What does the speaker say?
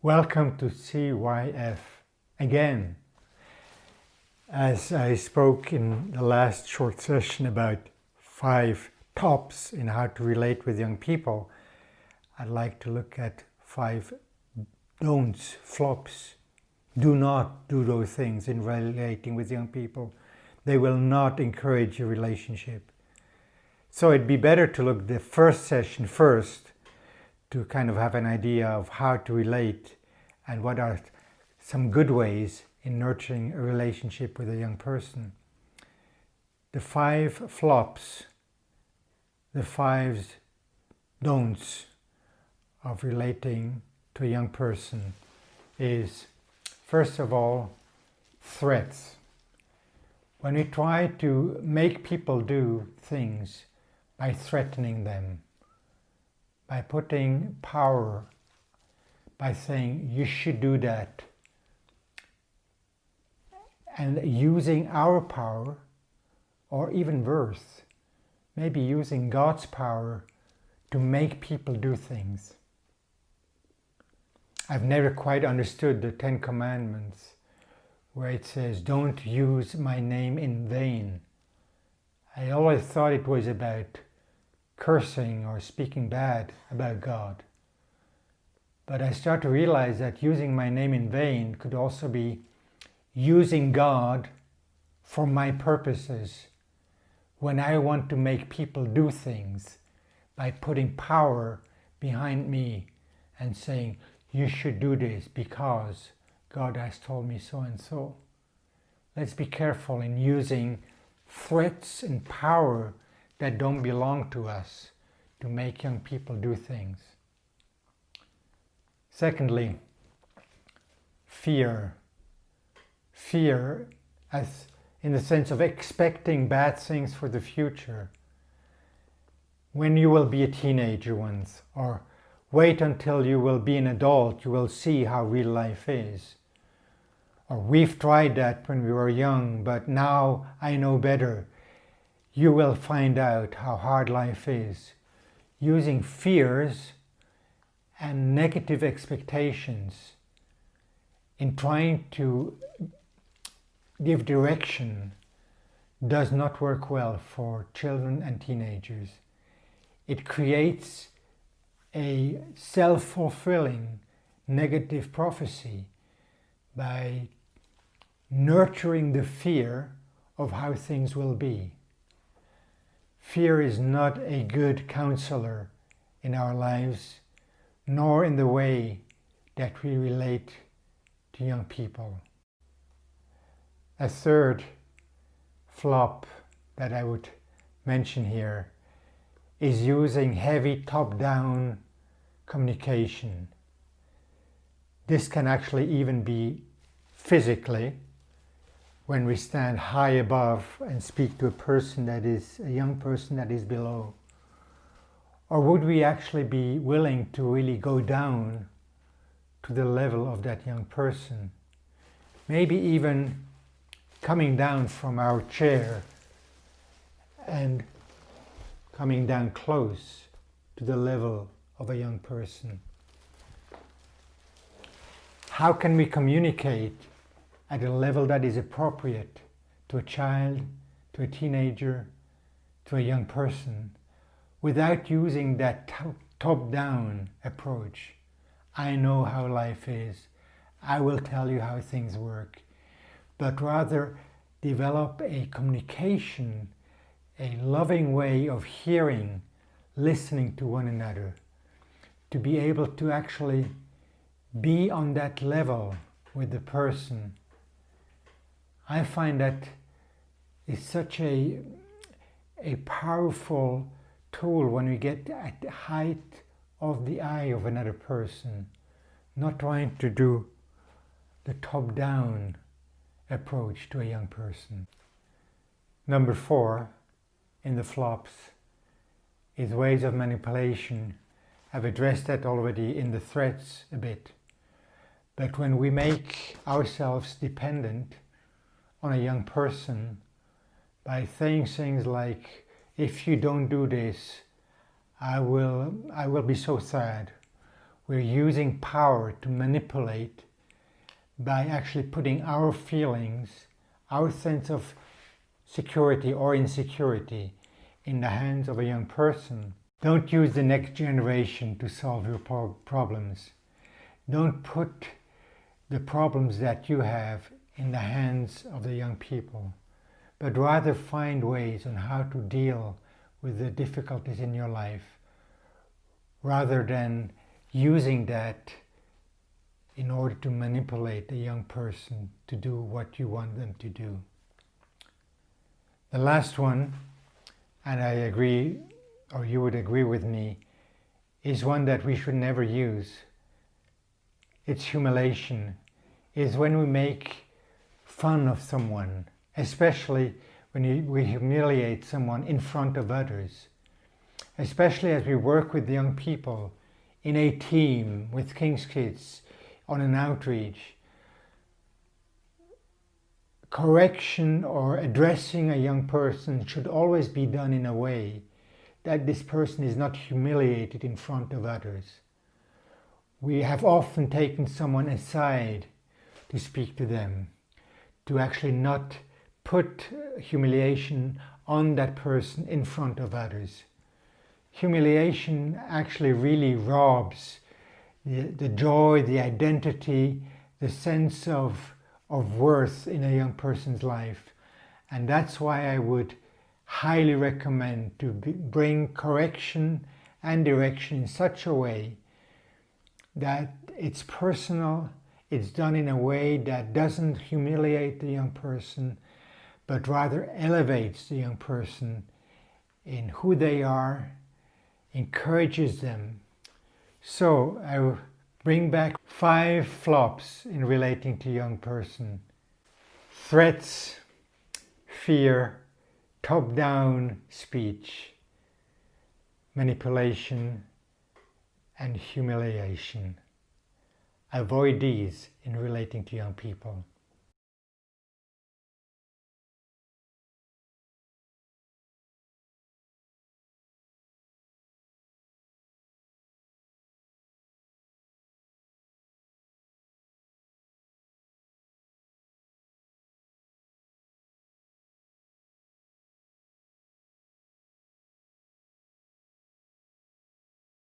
Welcome to CYF again. As I spoke in the last short session about 5 tops in how to relate with young people, I'd like to look at 5 don'ts, flops. Do not do those things in relating with young people. They will not encourage your relationship. So it'd be better to look at the first session first to kind of have an idea of how to relate and what are some good ways in nurturing a relationship with a young person. The 5 flops, the 5 don'ts of relating to a young person is, first of all, threats. When we try to make people do things by threatening them, by putting power, by saying you should do that, and using our power, or even worse, maybe using God's power to make people do things. I've never quite understood the 10 Commandments where it says, don't use my name in vain. I always thought it was about cursing or speaking bad about God. But I start to realize that using my name in vain could also be using God for my purposes when I want to make people do things by putting power behind me and saying, you should do this because God has told me so and so. Let's be careful in using threats and power that don't belong to us to make young people do things. Secondly, fear. Fear as in the sense of expecting bad things for the future. When you will be a teenager once, or wait until you will be an adult, you will see how real life is. Or we've tried that when we were young, but now I know better. You will find out how hard life is. Using fears and negative expectations in trying to give direction does not work well for children and teenagers. It creates a self-fulfilling negative prophecy by nurturing the fear of how things will be. Fear is not a good counselor in our lives, nor in the way that we relate to young people. A third flop that I would mention here is using heavy top-down communication. This can actually even be physically, when we stand high above and speak to a young person that is below. Or would we actually be willing to really go down to the level of that young person? Maybe even coming down from our chair and coming down close to the level of a young person. How can we communicate at a level that is appropriate to a child, to a teenager, to a young person, without using that top-down approach? I know how life is. I will tell you how things work. But rather develop a communication, a loving way of hearing, listening to one another, to be able to actually be on that level with the person. I find that is such a powerful tool when we get at the height of the eye of another person, not trying to do the top-down approach to a young person. Number 4 in the flops is ways of manipulation. I've addressed that already in the threats a bit. But when we make ourselves dependent on a young person by saying things like, if you don't do this, I will be so sad, we're using power to manipulate by actually putting our feelings, our sense of security or insecurity in the hands of a young person. Don't use the next generation to solve your problems. Don't put the problems that you have in the hands of the young people, but rather find ways on how to deal with the difficulties in your life, rather than using that in order to manipulate a young person to do what you want them to do. The last one, and I agree, or you would agree with me, is one that we should never use. It's humiliation. Is when we make fun of someone, especially when we humiliate someone in front of others. Especially as we work with young people in a team with King's Kids on an outreach. Correction or addressing a young person should always be done in a way that this person is not humiliated in front of others. We have often taken someone aside to speak to them, to actually not put humiliation on that person in front of others. Humiliation actually really robs the joy, the identity, the sense of worth in a young person's life. And that's why I would highly recommend to bring correction and direction in such a way that it's personal, it's done in a way that doesn't humiliate the young person, but rather elevates the young person in who they are, encourages them. So I will bring back 5 flops in relating to young person. Threats, fear, top-down speech, manipulation, and humiliation. Avoid these in relating to young people.